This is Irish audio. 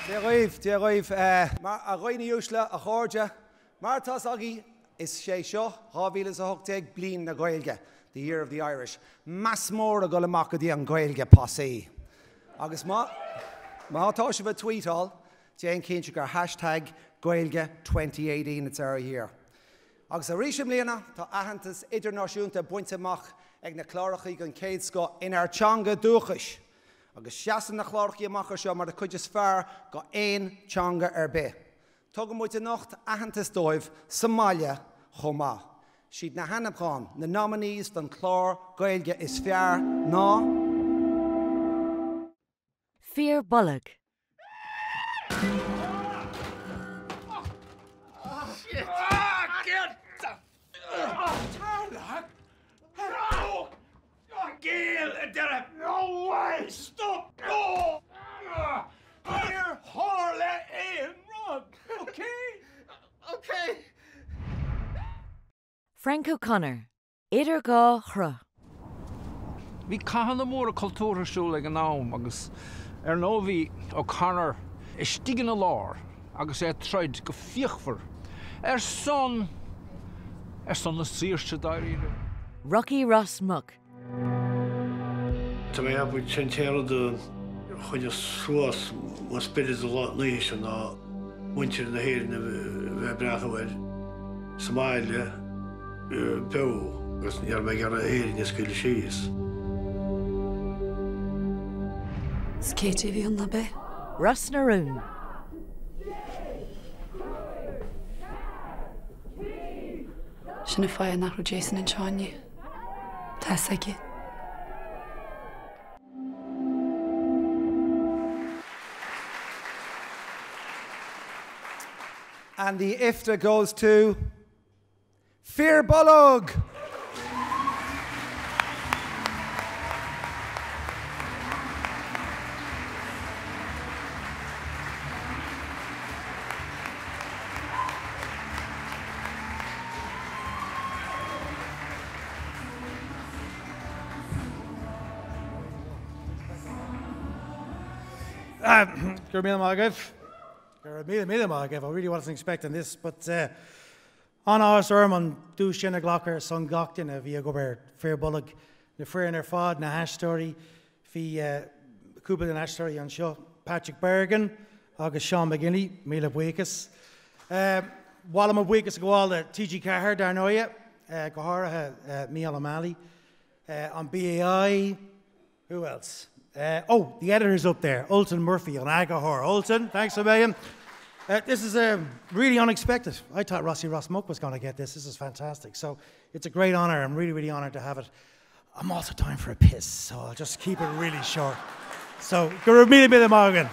Dearg, mar a roiine úsla a chóide, mar tas agé is sé seo, 2018 blin na Gaeilge, the year of the Irish. Mass mór a go amach go dtí an Gaeilge passaí. Agus má tá se bheith tweetáil, déan cinnte gur hashtag Gaeilge 2018 it's our year. Agus a rísim líana tá aitheantas idirnáisiúnta buinte amach ag na chlárachaí gon céad sco inar teanga dúchais. Agus seasan na chlárachaí amach seo mar a chuid is fearr go éon teanga ar bith. Tugam muid a nocht aitheantas dóibh Somália chomá. Siad na hanamcháin na nominees don chlár Gaeilge is fearr ná Fir Bolg. No way! Stop! No! Here, Harley, and run! Okay? Okay. Frank O'Connor. Dearg Bhí caitheann na mór a cultúrasúil ag an nám agus nó bhí O'Connor is stígan na lár agus troid go fíochmhar son na síirste daíre. Rocky Ross Muck. Tá mé ab sin téad chuide suas má spiris a lá níos ná muintir na héir na bheith breachahfuil Somália be agus ar me gar a héir na scoile síos. Skater bhí an na be? Russ Naroon. Sinna fáil nach Jason an Seáine. Tá saige. And the IFTA goes to Fir Bolg. I really wasn't expecting this, but on our sermon, do Shinna Glocker, son Goctin, a via gober Fir Bolg, the Fir and her fad, na hash story, via Cuba and hash story on show, Patrick Bergen, August Sean McGinney, Mila Buikas. While I'm a Buikas go all the TG Cahar, Darnoya, Gohara, Mial O'Malley, on BAI, who else? The editor's up there, Ulton Murphy on Agahor. Ulton, thanks a million. This is really unexpected. I thought Ross Muck was going to get this. This is fantastic. So it's a great honour. I'm really, really honoured to have it. I'm also time for a piss, so I'll just keep it really short. So, go read me the Morgan.